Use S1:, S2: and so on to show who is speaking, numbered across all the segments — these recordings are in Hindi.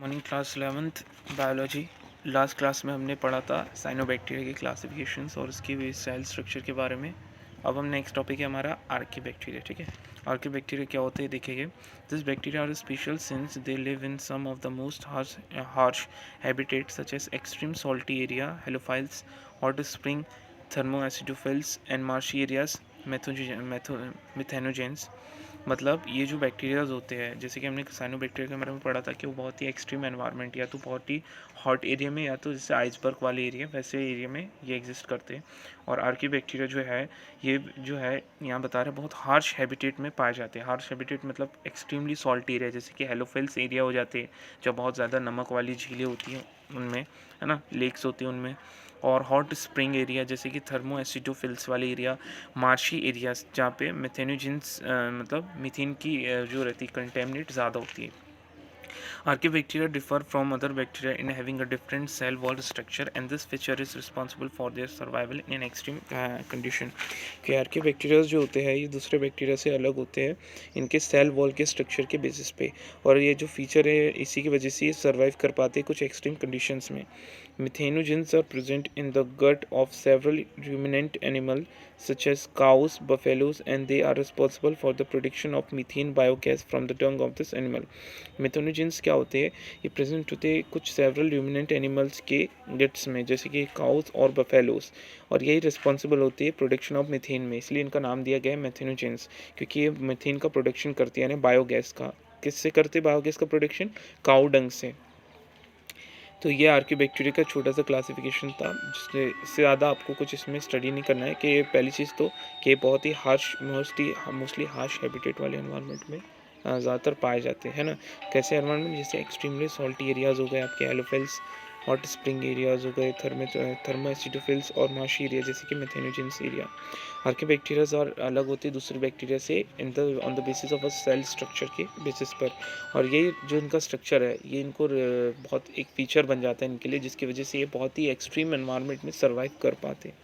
S1: Morning class 11th biology. Last class में हमने पढ़ा था साइनोबैक्टीरिया की क्लासिफिकेशंस और उसकी सेल स्ट्रक्चर के बारे में। अब हम नेक्स्ट टॉपिक है हमारा आर्कीबैक्टीरिया। ठीक है, आर्कीबैक्टीरिया क्या होते हैं देखेंगे। This bacteria are special since they live in some of the most harsh habitat such as extreme salty area, halophiles, hot spring, thermoacidophiles and marshy areas, methanogens. मतलब ये जो बैक्टीरियाज होते हैं, जैसे कि हमने साइनोबैक्टीरिया के बारे में पढ़ा था कि वो बहुत ही एक्सट्रीम एनवायरनमेंट या तो बहुत ही हॉट एरिया में या तो जैसे आइसबर्ग वाले एरिया वैसे एरिया में ये एग्जिस्ट करते हैं। और आर्कीबैक्टीरिया जो है ये जो है यहाँ बता रहे हैं बहुत हार्श हैबिटेट में पाए जाते हैं। हार्श हैबिटेट मतलब एक्सट्रीमली सॉल्ट एरिया, जैसे कि हेलोफिल्स एरिया हो जाते हैं जब बहुत ज़्यादा नमक वाली झीलें होती हैं उनमें, है ना, लेक्स होती हैं उनमें। और हॉट स्प्रिंग एरिया जैसे कि थर्मो एसिडोफिल्स वाले एरिया, मार्शी एरियाज जहाँ पे मिथेनोजेंस मतलब मीथेन की जो रहती है कंटेमिनेट ज़्यादा होती है। Archaebacteria differ from other bacteria in having a different cell wall structure, and this feature is responsible for their survival in extreme condition. कि आर्कियोबैक्टीरिया जो होते हैं ये दूसरे बैक्टीरिया से अलग होते हैं इनके सेल वॉल के स्ट्रक्चर के बेसिस पे, और ये जो फीचर है इसी की वजह से ये सर्वाइव कर पाते हैं कुछ एक्सट्रीम कंडीशंस में। Methanogens are present in the gut of several ruminant animals such as cows, buffaloes, and they are responsible for the production of methane biogas from the dung of this animal. Methanogens क्या होते हैं? ये प्रेजेंट होते हैं कुछ सेवरल रूमिनेंट एनिमल्स के गट्स में, जैसे कि काउस और बफेलोस, और यही रिस्पॉन्सिबल होती है प्रोडक्शन ऑफ मीथेन में, इसलिए इनका नाम दिया गया है मेथेनोजेंस, क्योंकि ये मीथेन का प्रोडक्शन करती है, यानी बायोगैस का। किससे करते बायोगैस का प्रोडक्शन? काउ डंग से। तो ये आर्कियोबैक्टीरिया का छोटा सा क्लासिफिकेशन था, जिससे इससे ज़्यादा आपको कुछ इसमें स्टडी नहीं करना है। कि पहली चीज़ तो कि बहुत ही हार्श मोस्टली हार्श हैबिटेट वाले एनवायरनमेंट में ज़्यादातर पाए जाते हैं, ना। कैसे एनवायरनमेंट? जैसे एक्सट्रीमली सॉल्टी एरियाज़ हो गए आपके, एलोफिल्स, हॉट स्प्रिंग एरियाज़ हो गए, थर्मो एसिडोफिल्स और मार्शी एरिया जैसे कि मेथेनोजेंस एरिया। आर्कियोबैक्टीरियाज और अलग होती है दूसरे बैक्टीरिया से in the on the basis of a cell structure के बेसिस पर, और ये जो इनका स्ट्रक्चर है ये इनको बहुत एक फीचर बन जाता है इनके लिए, जिसकी वजह से ये बहुत ही एक्सट्रीम एनवायरनमेंट में सर्वाइव कर पाते हैं।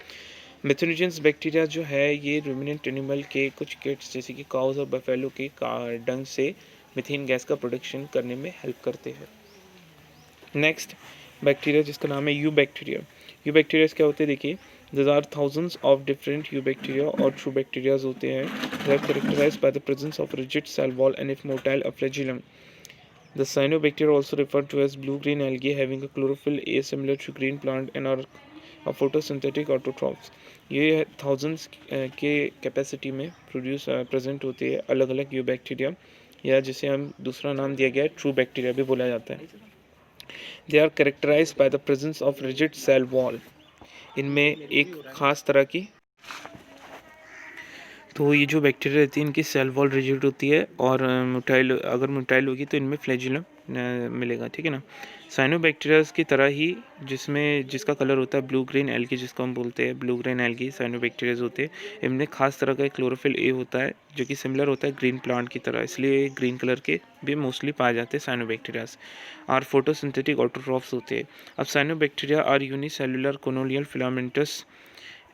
S1: मेथेनोजेंस बैक्टीरिया जो है ये रूमिनेंट एनिमल के कुछ किट्स जैसे कि काउज और बफेलो के डंग से मीथेन गैस का प्रोडक्शन करने में हेल्प करते हैं। नेक्स्ट बैक्टीरिया जिसका नाम है यू बैक्टीरिया। यू बैक्टीरिया क्या होते हैं देखिए, there are thousands of different you bacteria और ट्रू बैक्टीरियाज होते हैं। They are characterized by the presence of rigid cell wall and if motile a flagellum. The cyanobacteria also referred to as blue-green algae having a chlorophyll A similar to green plant and are a photosynthetic autotrophs. ये थाउजेंड्स के कैपेसिटी में प्रेजेंट होती है अलग अलग यू बैक्टीरिया, या जिसे हम दूसरा नाम दिया गया है ट्रू बैक्टीरिया भी बोला जाता है। They are characterized by the presence of rigid cell wall. इनमें एक खास तरह की, तो ये जो बैक्टीरिया रहती है इनकी सेल वॉल रिजिड होती है, और मोटाइल अगर मोटाइल होगी तो इनमें फ्लैजिलम मिलेगा, ठीक है ना। साइनोबैक्टीरियाज की तरह ही जिसका कलर होता है ब्लू ग्रीन एल्गी, जिसको हम बोलते हैं ब्लू ग्रीन एल्गी साइनोबैक्टीरियाज होते हैं। इनमें खास तरह का क्लोरोफिल ए होता है जो कि सिमिलर होता है ग्रीन प्लांट की तरह, इसलिए ग्रीन कलर के भी मोस्टली पाए जाते हैं साइनोबैक्टीरियाज। और फोटोसिंथेटिक ऑटोट्रॉफ्स होते हैं। अब cyanobacteria are unicellular colonial filamentous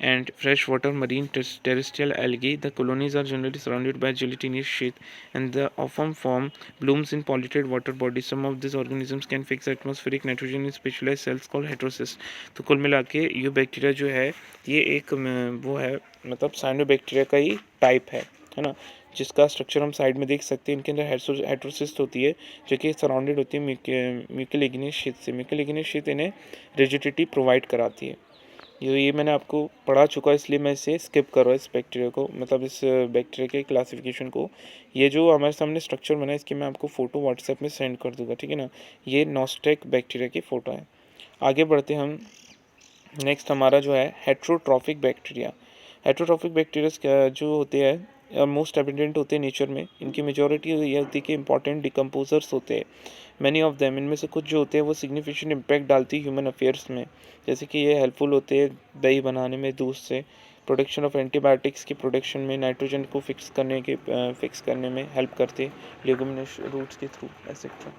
S1: and freshwater marine terrestrial algae. The colonies are generally surrounded by gelatinous sheath and they often form blooms in polluted water bodies. Some of these organisms can fix atmospheric nitrogen in specialized cells called heterocysts. तो कुल मिला के ये बैक्टीरिया जो है ये एक वो है, मतलब साइनोबैक्टीरिया का ही टाइप है ना, जिसका स्ट्रक्चर हम साइड में देख सकते हैं। इनके अंदर हेट्रोसिस्ट होती है जो कि सराउंडेड होती है म्यूकोलिग्नियस शीट से। म्यूकोलिग्नियस शीट इन्हें रिजिडिटी प्रोवाइड कराती है। ये मैंने आपको पढ़ा चुका है, इसलिए मैं इसे स्किप कर रहा हूँ इस बैक्टीरिया को, मतलब इस बैक्टीरिया के क्लासिफिकेशन को। ये जो हमारे सामने स्ट्रक्चर बना है इसकी मैं आपको फ़ोटो व्हाट्सएप में सेंड कर दूंगा, ठीक है ना। ये नॉस्टेक बैक्टीरिया की फ़ोटो है। आगे बढ़ते हम। नेक्स्ट हमारा जो है हेट्रोट्रॉफिक बैक्टीरिया। हेट्रोट्रॉफिक बैक्टीरिया जो होते हैं मोस्ट एबिडेंट होते हैं नेचर में। इनकी मेजॉरिटी ये होती है कि इंपॉर्टेंट डिकम्पोजर्स होते हैं। मैनी ऑफ देम, इनमें से कुछ जो होते हैं वो सिग्निफिकेंट इम्पैक्ट डालती है ह्यूमन अफेयर्स में, जैसे कि ये हेल्पफुल होते हैं दही बनाने में दूध से, प्रोडक्शन ऑफ एंटीबायोटिक्स की प्रोडक्शन में, नाइट्रोजन को फिक्स करने में हेल्प करते हैं लेगुमिनस रूट्स के थ्रू एक्सेट्रा।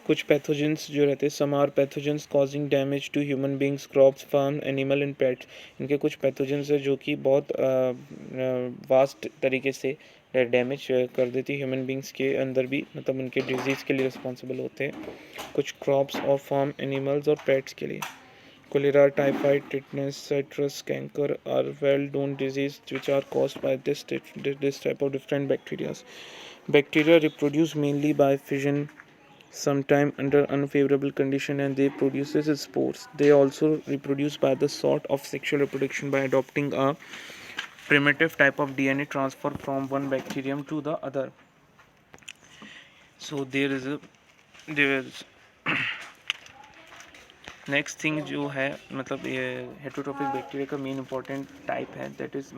S1: कुछ पैथोजेंस जो रहते हैं, some are pathogens causing damage to human beings, crops, farm, animal and pets. इनके कुछ पैथोजेंस है जो कि बहुत वास्ट तरीके से डैमेज कर देती है ह्यूमन बींग्स के अंदर भी, मतलब उनके डिजीज़ के लिए रिस्पॉन्सिबल होते हैं। कुछ क्रॉप्स और फार्म एनिमल्स और पेट्स के लिए। Cholera, typhoid, tetanus, citrus, canker are well-known diseases which are caused by this type of different bacteria. Bacteria reproduce mainly by fission, sometimes under unfavorable condition, and they produces spores. They also reproduce by the sort of sexual reproduction by adopting a primitive type of DNA transfer from one bacterium to the other. So there is next thing जो है, मतलब ये हेटरोट्रोफिक बैक्टीरिया का मेन इंपॉर्टेंट टाइप है, that is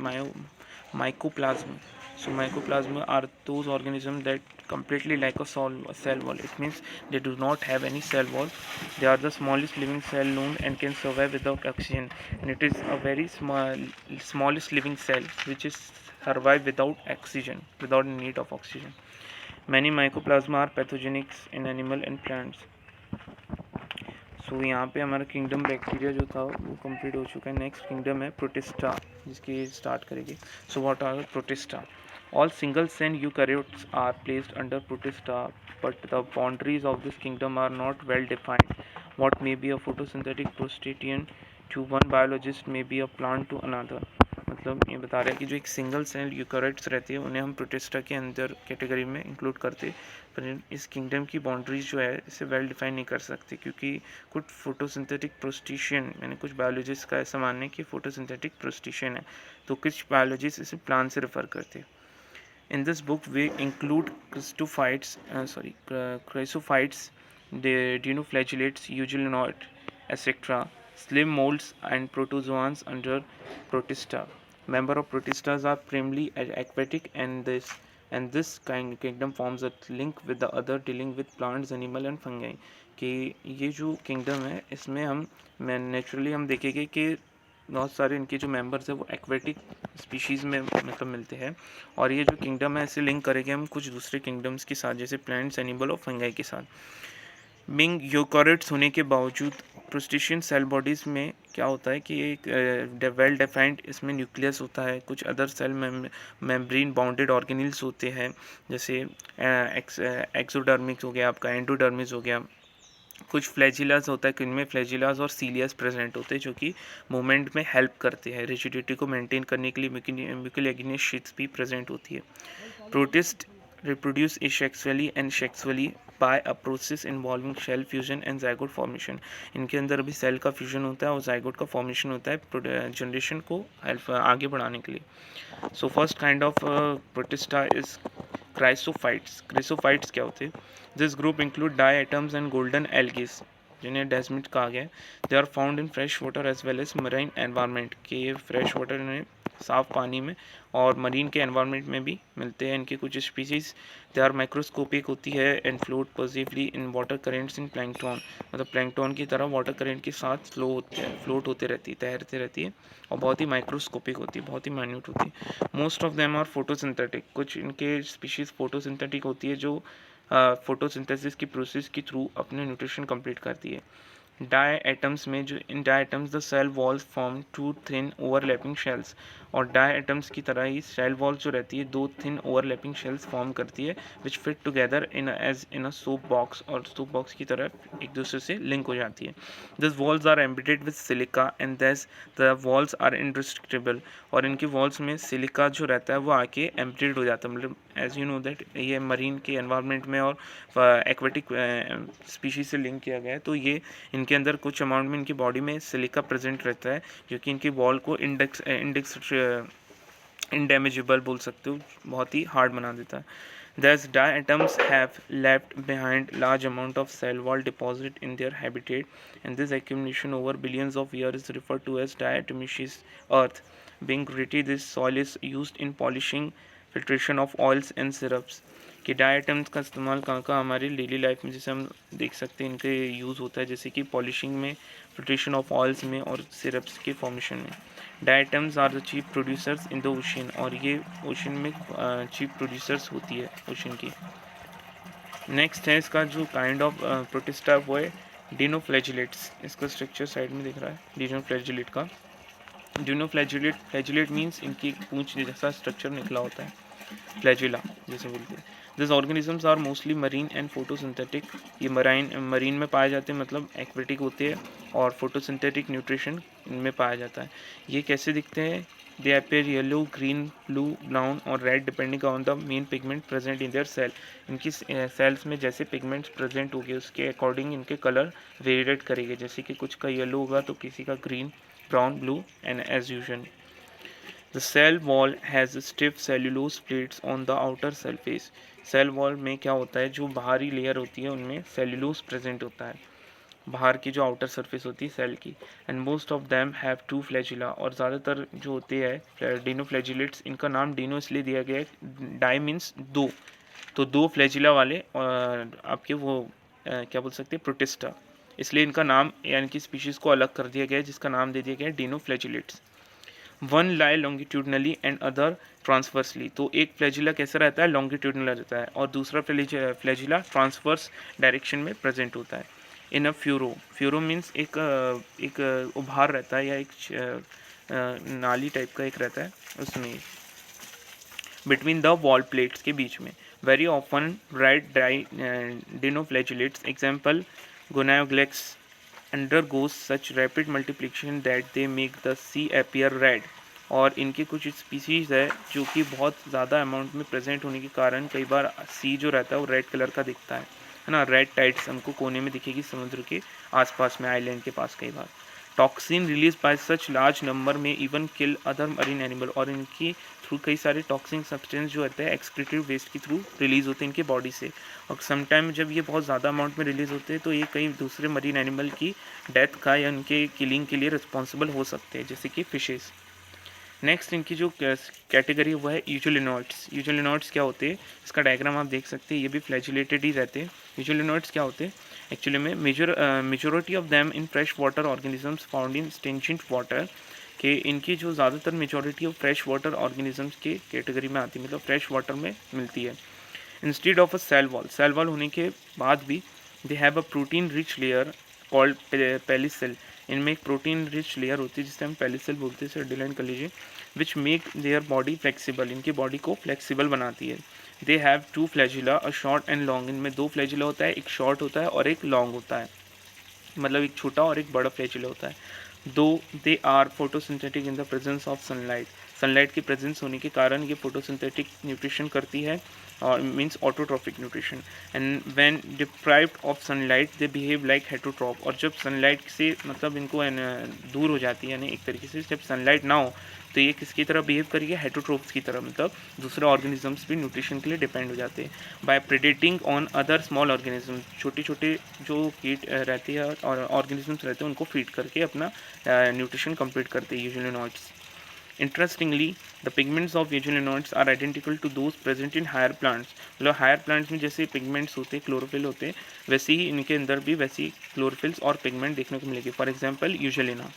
S1: mycoplasma. So mycoplasma are those organisms that completely lack a cell wall. It means they do not have any cell wall. They are the smallest living cell known and can survive without oxygen. And it is a very smallest living cell which is survive without oxygen, without need of oxygen. Many mycoplasma are pathogenic in animal and plants. सो यहाँ पे हमारा किंगडम बैक्टीरिया जो था वो कंप्लीट हो चुका है। नेक्स्ट किंगडम है प्रोटिस्टा, जिसकी स्टार्ट करेंगे। So what are protista? All single cell eukaryotes are placed under protista, but the boundaries of this kingdom are not well defined. What may be a photosynthetic protistan to one biologist may be a plant to another. मतलब ये बता रहा है कि जो एक सिंगल सेल यूकैरियोट्स रहती है उन्हें हम प्रोटिस्टा के अंदर कैटेगरी में इंक्लूड करते, पर इस किंगडम की बाउंड्रीज जो है इसे वेल डिफाइन नहीं कर सकते, क्योंकि कुछ फोटोसिंथेटिक प्रोस्टिशियन, यानी कुछ बायोलॉजिस्ट का ऐसा मानना है कि फोटोसिंथेटिक प्रोस्टिशियन है, तो कुछ बायोलॉजिस्ट इसे प्लांट से रेफर करते हैं. In this book we include chrysophytes, the dinoflagellates, euglenoid, etc., slim molds and protozoans under Protista. Member of Protistas are primarily aquatic, and this kingdom forms a link with the other dealing with plants, animal and fungi. कि ये जो किंगडम है इसमें हम नेचुरली हम देखेंगे कि बहुत सारे इनके जो मेंबर्स हैं वो एक्वेटिक स्पीशीज़ में मतलब मिलते हैं, और ये जो किंगडम है इसे लिंक करेंगे हम कुछ दूसरे किंगडम्स के साथ, जैसे प्लांट्स, एनिमल और फंगाई के साथ. बिंग यूकैरियोट्स होने के बावजूद प्रोस्टिशियन सेल बॉडीज़ में क्या होता है कि एक वेल डिफाइंड इसमें न्यूक्लियस होता है. कुछ other cell membrane bounded organelles होते हैं, जैसे एक्सोडर्मिक्स हो गया आपका, एंडोडर्मिस हो गया. कुछ फ्लैजिलास होता है, इनमें फ्लैजिलास और सीलियास प्रेजेंट होते हैं जो कि मूवमेंट में हेल्प करते हैं. रिजिडिटी को मेंटेन करने के लिए म्यूकोलैगिनस शीट्स भी प्रेजेंट होती है. Protist reproduce asexually and sexually by a process involving shell fusion and zygote formation. इनके अंदर भी सेल का फ्यूजन होता है और जाइगोट का फॉर्मेशन होता है जनरेशन को हेल्प आगे बढ़ाने के लिए. So first kind of protista is chrysophytes. Chrysophytes क्या होते हैं? This group include diatoms and golden algaes, जिन्हें डेस्मिट कहा गया है. They are found in fresh water as well as marine environment, के ये फ्रेश वाटर में, साफ पानी में और मरीन के एनवायरनमेंट में भी मिलते हैं. इनके कुछ स्पीसीज दे आर माइक्रोस्कोपिक होती है and float positively in water currents in plankton, मतलब प्लैंकटन की तरह वाटर करेंट के साथ फ्लोट होते रहती है, तैरते रहती है, और बहुत ही माइक्रोस्कोपिक होती है, बहुत ही माइन्यूट होती है. Most of them are photosynthetic. कुछ इनके स्पीशीज फोटोसिंथेटिक होती है जो फोटोसिंथेसिस की प्रोसेस के थ्रू अपने न्यूट्रिशन कंप्लीट करती है. डाई एटम्स में जो in diatoms the cell walls form two thin overlapping shells, और डाई एटम्स की तरह ही सेल वॉल्स जो रहती है दो थिन ओवरलैपिंग शेल्स फॉर्म करती है which fit together in a soap box, और सोप बॉक्स की तरह एक दूसरे से लिंक हो जाती है. This walls are embedded with silica and thus the walls are indestructible, और इनके वॉल्स में सिलिका जो रहता है वो आके एम्बेडेड हो जाता है. मतलब एज यू नो दैट ये मरीन के एनवायरनमेंट में और एक्वेटिक स्पीशीज से लिंक किया गया है, तो ये इनके अंदर कुछ अमाउंट में इनकी बॉडी में सिलिका प्रेजेंट रहता है जो कि इनकी वॉल को इंडैमेजेबल बोल सकते हो, बहुत ही हार्ड बना देता है. Thus, diatoms have left behind large amount of cell wall deposit in their habitat, and this accumulation over billions of years is referred to as diatomaceous earth. Being gritty, this soil is used in polishing, filtration of oils and syrups. कि डायटम्स का इस्तेमाल कहाँ कहाँ हमारी डेली लाइफ में जैसे हम देख सकते हैं इनके यूज़ होता है, जैसे कि पॉलिशिंग में, फिल्ट्रेशन ऑफ ऑयल्स में और सिरप्स के फॉर्मेशन में. Diatoms are the chief producers in the ocean, और ये ओशन में चीफ प्रोड्यूसर्स होती है ओशन की. नेक्स्ट है इसका जो काइंड ऑफ प्रोटिस्टा, वो है डिनोफ्लैजिलेट्स। इसका स्ट्रक्चर साइड में दिख रहा है डिनोफ्लैजिलेट का। फ्लैजिलेट मीन्स इनकी पूंछ जैसा स्ट्रक्चर निकला होता है, फ्लैजिला जैसे बोलते हैं। This organisms are mostly marine and photosynthetic. ये मरीन में पाए जाते हैं, मतलब एक्वेटिक होते हैं, और फोटोसिंथेटिक न्यूट्रिशन इनमें पाया जाता है। ये कैसे दिखते हैं? They appear yellow, green, blue, brown और red depending on the main pigment present in their cell. इनकी सेल्स में जैसे पिगमेंट्स प्रेजेंट होंगे उसके अकॉर्डिंग इनके कलर वेरिएट करेंगे, जैसे कि कुछ का येलो होगा तो किसी का green, brown, blue, and as usual. The cell wall has stiff cellulose plates on the outer surface. Cell wall में क्या होता है, जो बाहरी लेयर होती है उनमें सेल्यूलोज प्रेजेंट होता है, बाहर की जो आउटर सरफेस होती है सेल की। And most of them have two flagella, और ज़्यादातर जो होते हैं डिनोफ्लैजिलेट्स, इनका नाम डिनो इसलिए दिया गया है, डाई मीन्स दो, तो दो फ्लैजिला वाले आपके वो क्या बोल सकते हैं, प्रोटिस्टा, इसलिए इनका नाम यानी कि स्पीशीज़ को अलग कर दिया गया है, जिसका नाम दे दिया गया है dinoflagellates. One lie longitudinally and other transversely, तो एक फ्लैजिला कैसा रहता है, लॉन्गिट्यूडनल रहता है, और दूसरा फ्लैजिला ट्रांसवर्स डायरेक्शन में प्रेजेंट होता है। इन अ फ्यूरो मीन्स एक उभार रहता है, या एक नाली टाइप का एक रहता है उसमें, बिटवीन द वॉल प्लेट्स के बीच में। Very often red dinoflagellates, example Gonyaulax, undergoes such rapid multiplication that they make the sea appear red। और इनके कुछ स्पीसीज है जो कि बहुत ज़्यादा अमाउंट में प्रेजेंट होने के कारण कई बार सी जो रहता है वो रेड कलर का दिखता है ना। रेड टाइड्स हमको कोने में दिखेगी समुद्र के आसपास में, आइलैंड के पास कई बार। Toxin release by such large number में even kill other marine animal, और इनकी थ्रू कई सारे टॉक्सिन सब्सटेंस जो होते हैं एक्सक्रीटिव वेस्ट के थ्रू रिलीज होते हैं इनके बॉडी से, और समटाइम जब ये बहुत ज़्यादा अमाउंट में रिलीज होते हैं तो ये कई दूसरे मरीन एनिमल की डेथ का या उनके किलिंग के लिए रिस्पॉन्सिबल हो सकते हैं, जैसे कि फिशेस। नेक्स्ट इनकी जो कैटेगरी है वो है यूजुलिनॉइड्स। यूजुलिनॉइड्स क्या होते हैं, इसका डायग्राम आप देख सकते हैं, ये भी फ्लैजिलेटेड ही रहते हैं। यूजुलिनॉइड्स क्या होते हैं एक्चुअली में, majority of them in fresh water organisms found in stagnant water, कि इनकी जो ज़्यादातर majority of fresh water organisms के कैटेगरी में आती है, मतलब फ्रेश वाटर में मिलती है। Instead of a cell wall होने के बाद भी they have a protein rich layer called pellicle. इनमें एक प्रोटीन रिच लेयर होती है जिसे हम पेलिसेल बोलते हैं, इसे अंडरलाइन कर लीजिए। Which make their body flexible, इनकी बॉडी को फ्लेक्सिबल बनाती है। They have two flagella, a short and long, इनमें दो फ्लैजिला होता है, एक शॉर्ट होता है और एक लॉन्ग होता है, मतलब एक छोटा और एक बड़ा फ्लैजिला होता है। Though they are photosynthetic in the presence of sunlight, sunlight की प्रेजेंस होने के कारण ये फोटोसिंथेटिक न्यूट्रिशन करती है, और means autotrophic nutrition. And when deprived of sunlight they behave like heterotroph, और जब सनलाइट से मतलब इनको दूर हो जाती है, यानी एक तरीके से जब सनलाइट ना हो तो ये किसकी तरह बिहेव करेगी, हेटरोट्रोप्स की तरह, मतलब दूसरे ऑर्गेनिजम्स भी न्यूट्रिशन के लिए डिपेंड हो जाते हैं। By predating on other small organism, छोटे छोटे जो कीट रहते हैं और ऑर्गेनिजम्स रहते हैं उनको फीड करके अपना न्यूट्रिशन कंप्लीट करते हैं euglenoids. Interestingly the pigments of euglenoids are identical to those present in higher plants, मतलब हायर प्लांट्स में जैसे पिगमेंट्स होते हैं, क्लोरोफिल होते हैं, वैसे ही इनके अंदर भी वैसी क्लोरोफिल्स और पिगमेंट देखने को मिलेगी। For example यूजुलिना।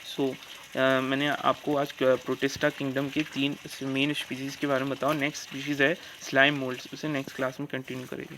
S1: सो मैंने आपको आज प्रोटिस्टा किंगडम के 3 मेन स्पीसीज़ के बारे में बताओ। नेक्स्ट स्पीसीज़ है स्लाइम मोल्ड्स, उसे नेक्स्ट क्लास में कंटिन्यू करेंगे।